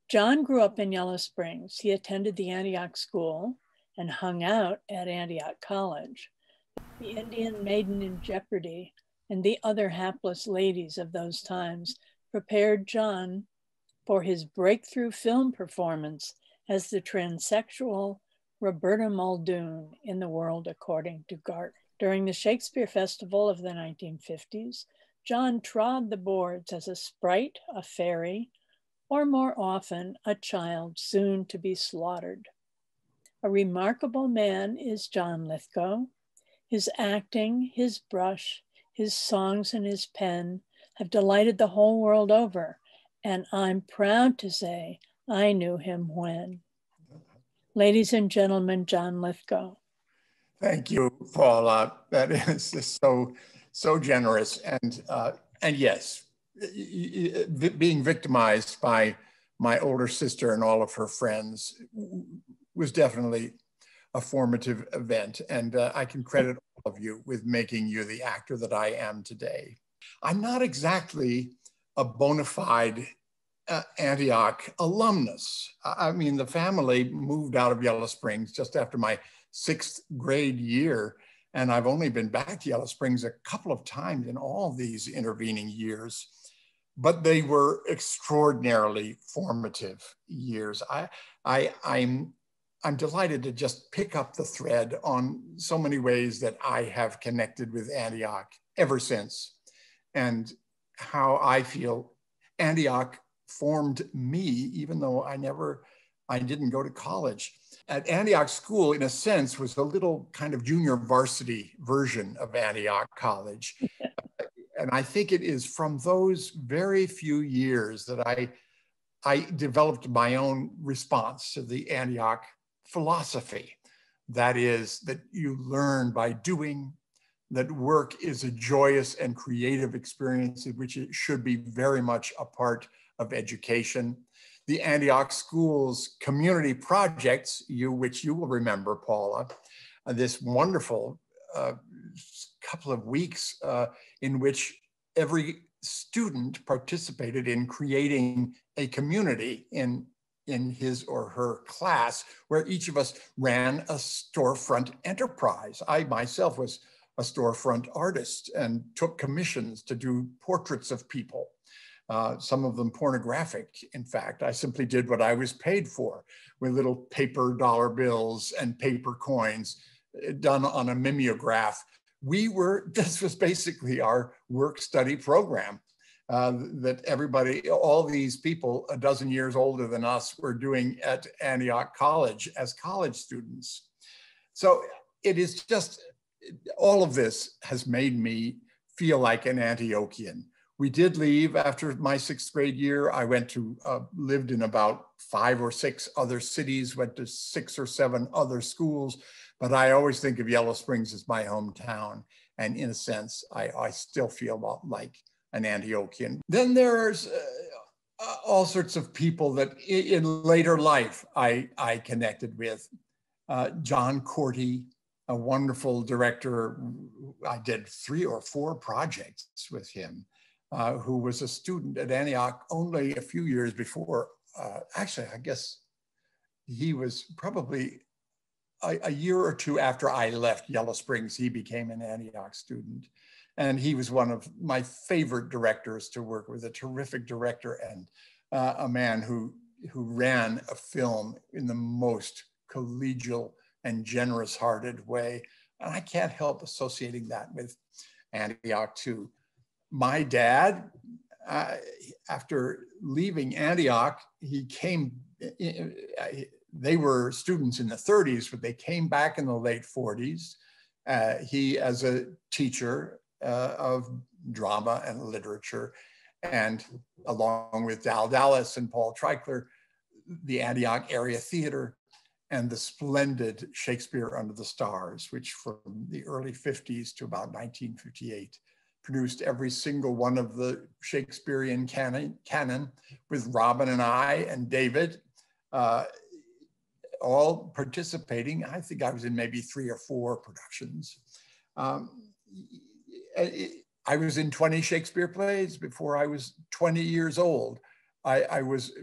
John grew up in Yellow Springs. He attended the Antioch School and hung out at Antioch College. The Indian Maiden in Jeopardy and the other hapless ladies of those times prepared John for his breakthrough film performance as the transsexual Roberta Muldoon in The World According to Garth. During the Shakespeare Festival of the 1950s, John trod the boards as a sprite, a fairy, or more often, a child soon to be slaughtered. A remarkable man is John Lithgow. His acting, his brush, his songs, and his pen have delighted the whole world over, and I'm proud to say I knew him when. Ladies and gentlemen, John Lithgow. Thank you, Paula. That is just so generous. And yes, being victimized by my older sister and all of her friends was definitely a formative event. And I can credit all of you with making you the actor that I am today. I'm not exactly a bona fide Antioch alumnus. I mean, the family moved out of Yellow Springs just after my 6th grade year, and I've only been back to Yellow Springs a couple of times in all these intervening years, but they were extraordinarily formative years. I'm delighted to just pick up the thread on so many ways that I have connected with Antioch ever since, and how I feel Antioch formed me, even though I didn't go to college. At Antioch School, in a sense, was a little kind of junior varsity version of Antioch College. And I think it is from those very few years that I developed my own response to the Antioch philosophy. That is, that you learn by doing, that work is a joyous and creative experience, in which it should be very much a part of education. The Antioch School's community projects, which you will remember, Paula, this wonderful couple of weeks in which every student participated in creating a community in his or her class, where each of us ran a storefront enterprise. I myself was a storefront artist and took commissions to do portraits of people. Some of them pornographic, in fact. I simply did what I was paid for, with little paper dollar bills and paper coins done on a mimeograph. This was basically our work-study program that everybody, all these people a dozen years older than us, were doing at Antioch College as college students. So it is just, all of this has made me feel like an Antiochian. We did leave after my 6th grade year. I went to, lived in about 5 or 6 other cities, went to 6 or 7 other schools, but I always think of Yellow Springs as my hometown. And in a sense, I still feel like an Antiochian. Then there's all sorts of people that in later life I connected with. John Corty, a wonderful director. I did 3 or 4 projects with him. Who was a student at Antioch only a few years before. Actually, I guess he was probably a year or 2 after I left Yellow Springs. He became an Antioch student. And he was one of my favorite directors to work with, a terrific director, and a man who ran a film in the most collegial and generous-hearted way. And I can't help associating that with Antioch too. My dad, after leaving Antioch, they were students in the 30s, but they came back in the late 40s. He, as a teacher of drama and literature, and along with Dal Dallas and Paul Treichler, the Antioch Area Theater, and the splendid Shakespeare Under the Stars, which from the early 50s to about 1958, produced every single one of the Shakespearean canon with Robin and I and David, all participating. I think I was in maybe 3 or 4 productions. I was in 20 Shakespeare plays before I was 20 years old.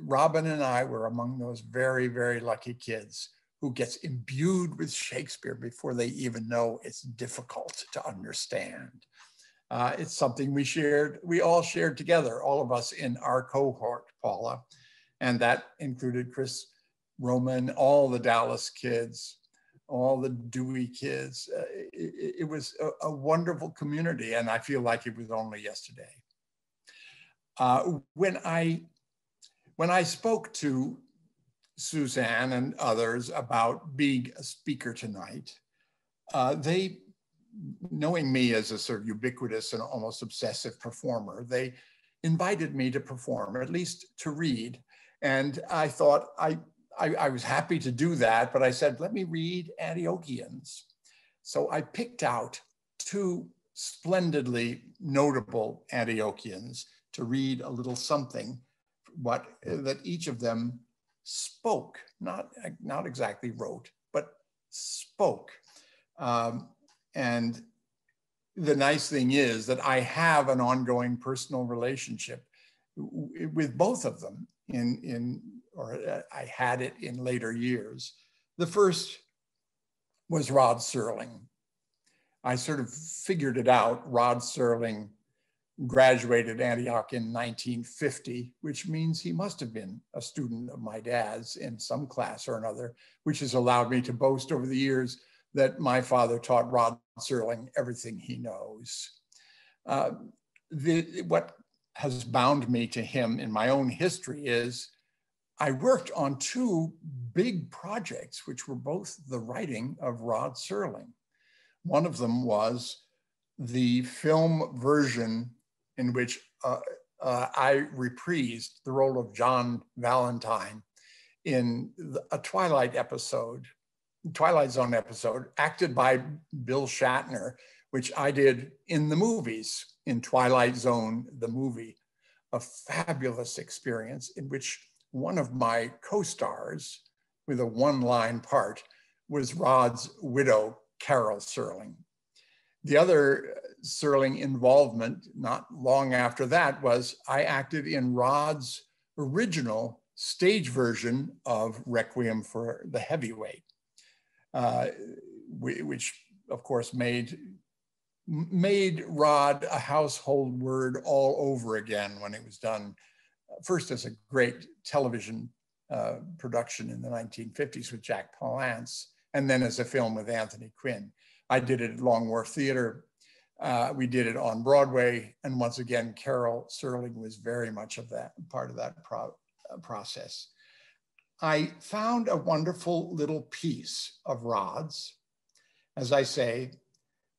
Robin and I were among those very, very lucky kids who gets imbued with Shakespeare before they even know it's difficult to understand. It's something we all shared together, all of us in our cohort, Paula, and that included Chris Roman, all the Dallas kids, all the Dewey kids. It was a wonderful community, and I feel like it was only yesterday. When I spoke to Suzanne and others about being a speaker tonight, they, knowing me as a sort of ubiquitous and almost obsessive performer, they invited me to perform, or at least to read. And I thought I was happy to do that, but I said, let me read Antiochians. So I picked out two splendidly notable Antiochians to read a little something that each of them spoke, not exactly wrote, but spoke. And the nice thing is that I have an ongoing personal relationship with both of them or I had it in later years. The first was Rod Serling. I sort of figured it out. Rod Serling graduated Antioch in 1950, which means he must have been a student of my dad's in some class or another, which has allowed me to boast over the years that my father taught Rod Serling everything he knows. What has bound me to him in my own history is I worked on two big projects, which were both the writing of Rod Serling. One of them was the film version in which I reprised the role of John Valentine in a Twilight Zone episode, acted by Bill Shatner, which I did in the movies, in Twilight Zone, the movie, a fabulous experience in which one of my co-stars with a one-line part was Rod's widow, Carol Serling. The other Serling involvement, not long after that, was I acted in Rod's original stage version of Requiem for the Heavyweight, which of course made Rod a household word all over again when it was done, first as a great television production in the 1950s with Jack Palance, and then as a film with Anthony Quinn. I did it at Long Wharf Theater. We did it on Broadway. And once again, Carol Serling was very much of that, part of that process. I found a wonderful little piece of Rod's. As I say,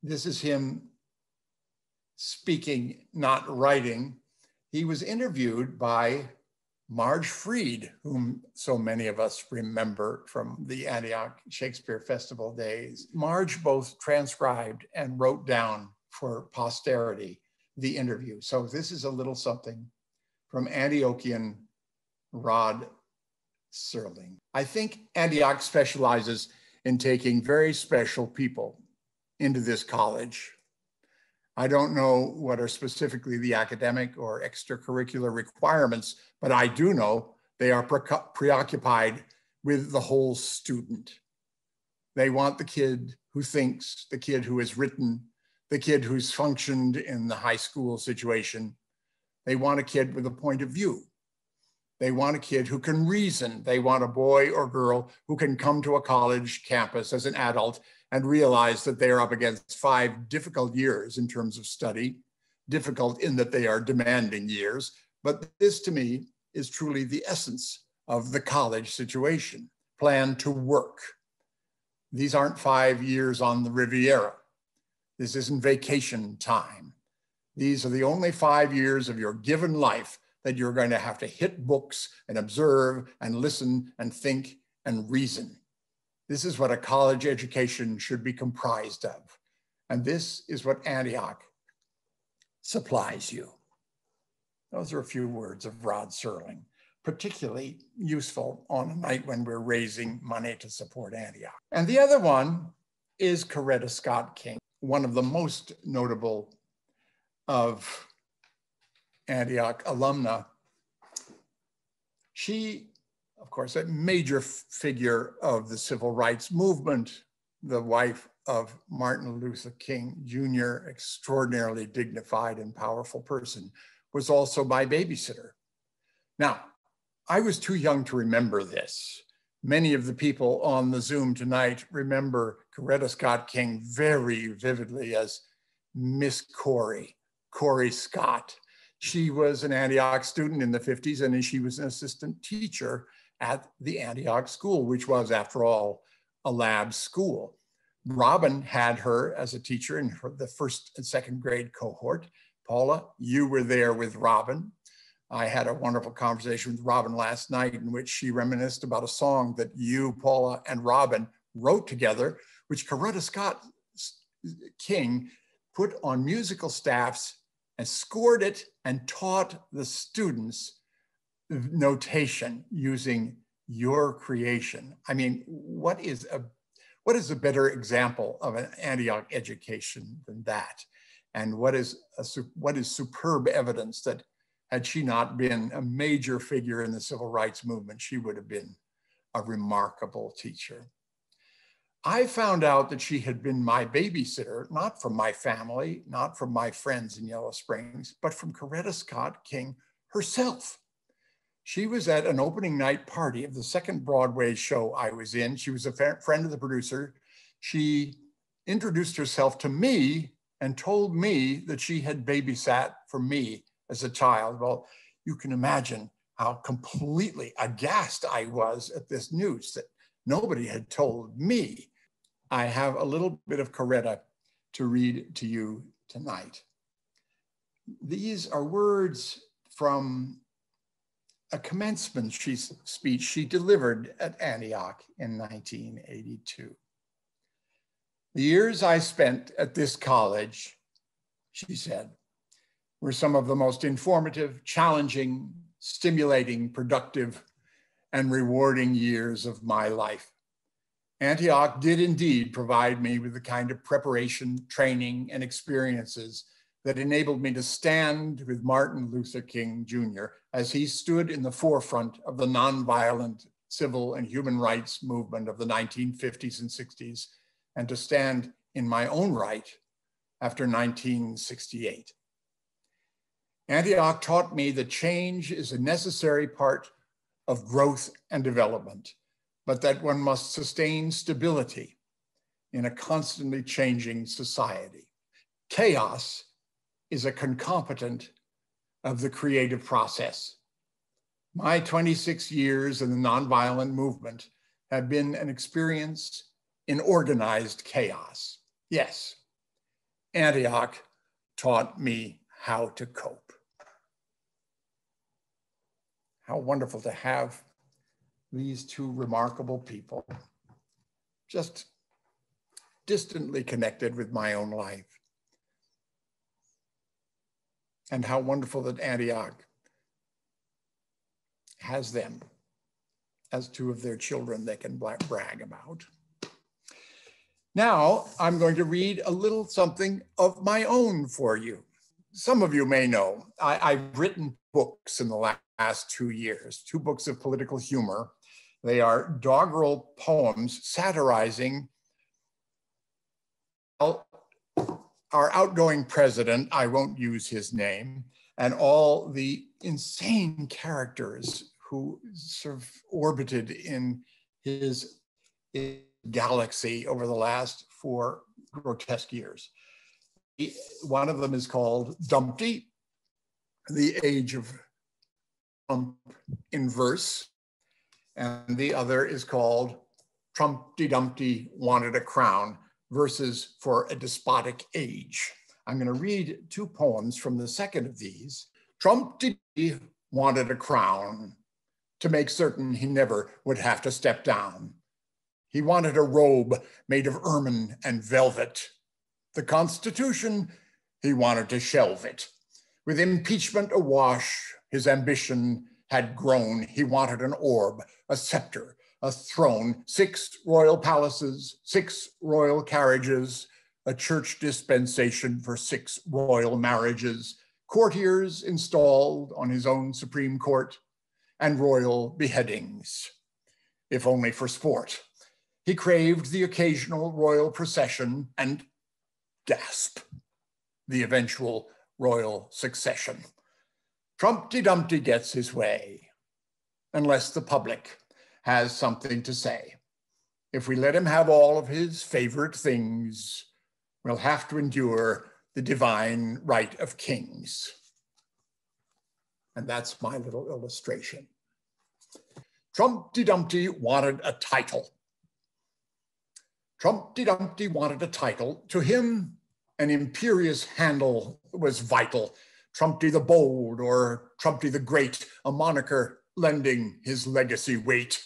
this is him speaking, not writing. He was interviewed by Marge Freed, whom so many of us remember from the Antioch Shakespeare Festival days. Marge both transcribed and wrote down for posterity the interview. So this is a little something from Antiochian Rod Serling. I think Antioch specializes in taking very special people into this college. I don't know what are specifically the academic or extracurricular requirements, but I do know they are preoccupied with the whole student. They want the kid who thinks, the kid who has written, the kid who's functioned in the high school situation. They want a kid with a point of view. They want a kid who can reason. They want a boy or girl who can come to a college campus as an adult and realize that they are up against 5 difficult years in terms of study, difficult in that they are demanding years. But this to me is truly the essence of the college situation. Plan to work. These aren't 5 years on the Riviera. This isn't vacation time. These are the only 5 years of your given life that you're going to have to hit books and observe and listen and think and reason. This is what a college education should be comprised of. And this is what Antioch supplies you. Those are a few words of Rod Serling, particularly useful on a night when we're raising money to support Antioch. And the other one is Coretta Scott King, one of the most notable of Antioch alumna. She, of course, a major figure of the civil rights movement, the wife of Martin Luther King Jr., extraordinarily dignified and powerful person, was also my babysitter. Now, I was too young to remember this. Many of the people on the Zoom tonight remember Coretta Scott King very vividly as Miss Corey Scott. She was an Antioch student in the 50s, and she was an assistant teacher at the Antioch School, which was, after all, a lab school. Robin had her as a teacher in the first and second grade cohort. Paula, you were there with Robin. I had a wonderful conversation with Robin last night in which she reminisced about a song that you, Paula, and Robin wrote together, which Coretta Scott King put on musical staffs and scored it and taught the students notation using your creation. I mean, what is a better example of an Antioch education than that? And what is superb evidence that had she not been a major figure in the civil rights movement, she would have been a remarkable teacher. I found out that she had been my babysitter, not from my family, not from my friends in Yellow Springs, but from Coretta Scott King herself. She was at an opening night party of the second Broadway show I was in. She was a friend of the producer. She introduced herself to me and told me that she had babysat for me as a child. Well, you can imagine how completely aghast I was at this news that nobody had told me. I have a little bit of Coretta to read to you tonight. These are words from a commencement speech she delivered at Antioch in 1982. The years I spent at this college, she said, were some of the most informative, challenging, stimulating, productive, and rewarding years of my life. Antioch did indeed provide me with the kind of preparation, training, and experiences that enabled me to stand with Martin Luther King Jr. as he stood in the forefront of the nonviolent civil and human rights movement of the 1950s and 60s, and to stand in my own right after 1968. Antioch taught me that change is a necessary part of growth and development, but that one must sustain stability in a constantly changing society. Chaos is a concomitant of the creative process. My 26 years in the nonviolent movement have been an experience in organized chaos. Yes, Antioch taught me how to cope. How wonderful to have these two remarkable people just distantly connected with my own life. And how wonderful that Antioch has them as two of their children they can brag about. Now, I'm going to read a little something of my own for you. Some of you may know, I've written books in the last 2 years, 2 books of political humor. They are doggerel poems satirizing our outgoing president, I won't use his name, and all the insane characters who sort of orbited in his galaxy over the last 4 grotesque years. One of them is called Dumpty, the age of Trump in verse, and the other is called Trumpty Dumpty wanted a crown, verses for a despotic age. I'm going to read 2 poems from the second of these. Trumpty wanted a crown to make certain he never would have to step down. He wanted a robe made of ermine and velvet. The Constitution, he wanted to shelve it. With impeachment awash, his ambition had grown. He wanted an orb, a scepter, a throne, 6 royal palaces, 6 royal carriages, a church dispensation for 6 royal marriages, courtiers installed on his own Supreme Court. and royal beheadings, if only for sport. He craved the occasional royal procession and, gasp, the eventual royal succession. Trumpty Dumpty gets his way, unless the public has something to say. If we let him have all of his favorite things, we'll have to endure the divine right of kings. And that's my little illustration. Trumpty Dumpty wanted a title. Trumpty Dumpty wanted a title. To him, an imperious handle was vital. Trumpty the Bold or Trumpty the Great, a moniker lending his legacy weight.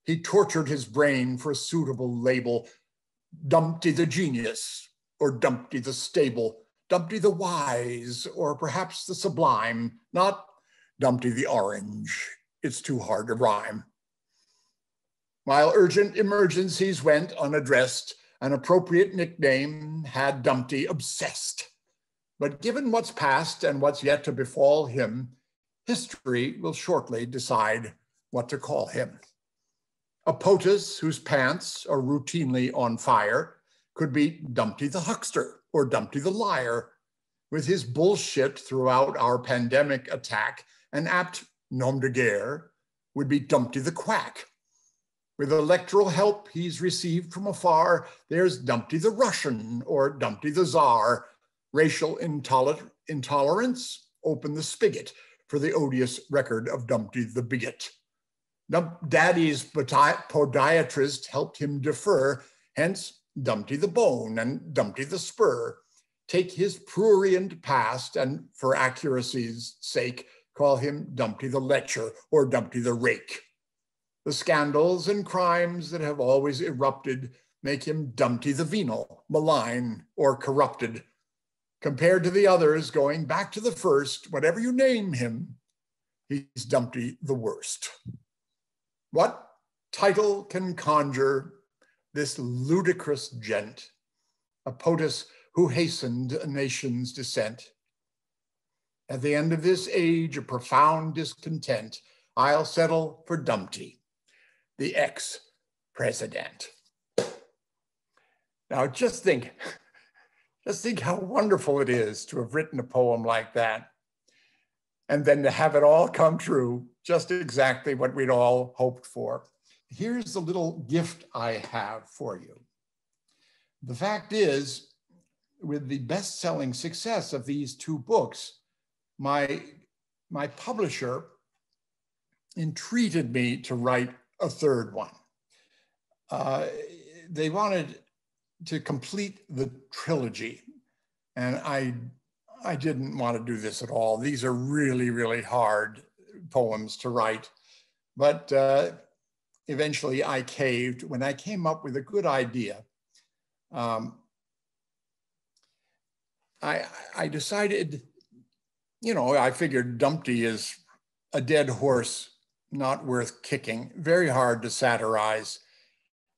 He tortured his brain for a suitable label. Dumpty the Genius or Dumpty the Stable, Dumpty the Wise or perhaps the Sublime, not Dumpty the Orange. It's too hard to rhyme. While urgent emergencies went unaddressed, an appropriate nickname had Dumpty obsessed. But given what's past and what's yet to befall him, history will shortly decide what to call him. A POTUS whose pants are routinely on fire could be Dumpty the Huckster or Dumpty the Liar. With his bullshit throughout our pandemic attack, an apt nom de guerre would be Dumpty the Quack. With electoral help he's received from afar, there's Dumpty the Russian or Dumpty the Tsar. Racial intolerance, open the spigot for the odious record of Dumpty the Bigot. Daddy's podiatrist helped him defer, hence Dumpty the Bone and Dumpty the Spur. Take his prurient past and for accuracy's sake, call him Dumpty the Lecher or Dumpty the Rake. The scandals and crimes that have always erupted make him Dumpty the Venal, malign or corrupted. Compared to the others, going back to the first, whatever you name him, he's Dumpty the Worst. What title can conjure this ludicrous gent, a POTUS who hastened a nation's descent? At the end of this age of profound discontent, I'll settle for Dumpty, the ex-president. Now just think how wonderful it is to have written a poem like that, and then to have it all come true, just exactly what we'd all hoped for. Here's the little gift I have for you. The fact is, with the best-selling success of these two books, my publisher entreated me to write a third one. They wanted to complete the trilogy, and I didn't want to do this at all. These are really, really hard poems to write, but eventually I caved when I came up with a good idea. I decided, I figured Dumpty is a dead horse, not worth kicking, very hard to satirize,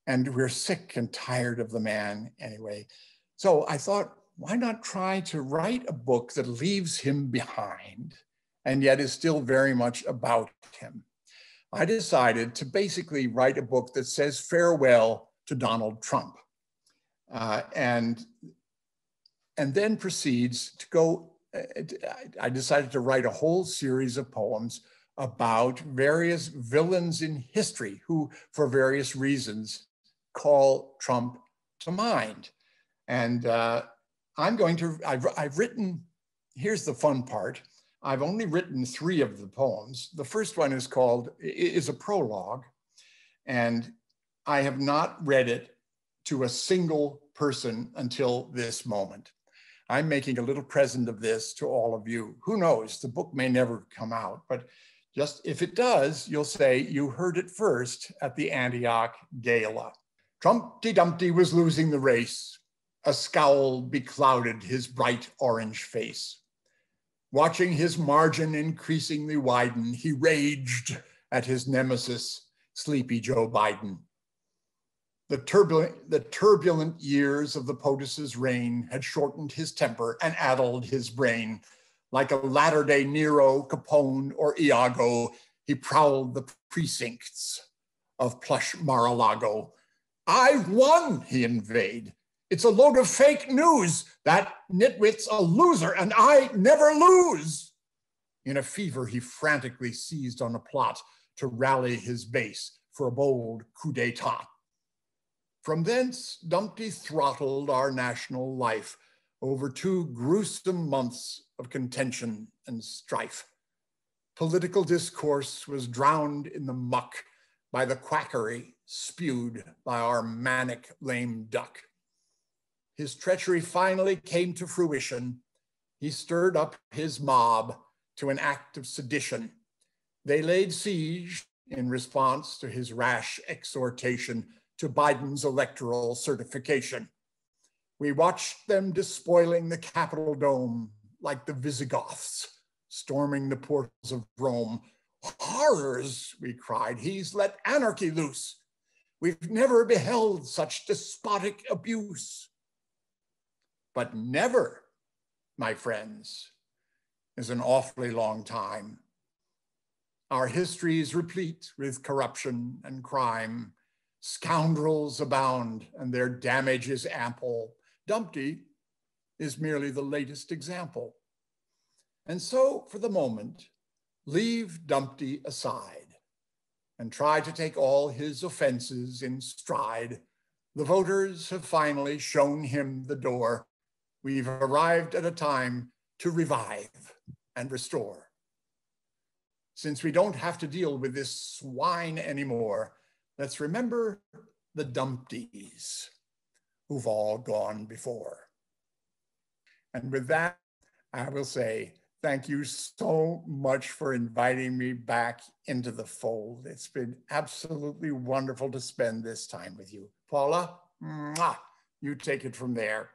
and we're sick and tired of the man anyway. So I thought, why not try to write a book that leaves him behind and yet is still very much about him? I decided to basically write a book that says farewell to Donald Trump, and then proceeds to go, I decided to write a whole series of poems about various villains in history who, for various reasons, call Trump to mind. And I've written, here's the fun part. I've only written 3 of the poems. The first one is a prologue, and I have not read it to a single person until this moment. I'm making a little present of this to all of you. Who knows, the book may never come out, but just if it does, you'll say you heard it first at the Antioch Gala. Trumpty Dumpty was losing the race. A scowl beclouded his bright orange face. Watching his margin increasingly widen, he raged at his nemesis, Sleepy Joe Biden. The turbulent years of the POTUS's reign had shortened his temper and addled his brain. Like a latter-day Nero, Capone, or Iago, he prowled the precincts of plush Mar-a-Lago. "I've won," he inveighed. "It's a load of fake news. That nitwit's a loser, and I never lose." In a fever, he frantically seized on a plot to rally his base for a bold coup d'etat. From thence, Dumpty throttled our national life over 2 gruesome months of contention and strife. Political discourse was drowned in the muck by the quackery spewed by our manic lame duck. His treachery finally came to fruition. He stirred up his mob to an act of sedition. They laid siege in response to his rash exhortation to Biden's electoral certification. We watched them despoiling the Capitol dome like the Visigoths, storming the portals of Rome. "Horrors," we cried, "he's let anarchy loose. We've never beheld such despotic abuse." But never, my friends, is an awfully long time. Our history is replete with corruption and crime. Scoundrels abound and their damage is ample. Dumpty is merely the latest example. And so, for the moment, leave Dumpty aside and try to take all his offenses in stride. The voters have finally shown him the door. We've arrived at a time to revive and restore. Since we don't have to deal with this swine anymore, let's remember the Dumpties who've all gone before. And with that, I will say thank you so much for inviting me back into the fold. It's been absolutely wonderful to spend this time with you. Paula, mwah, you take it from there.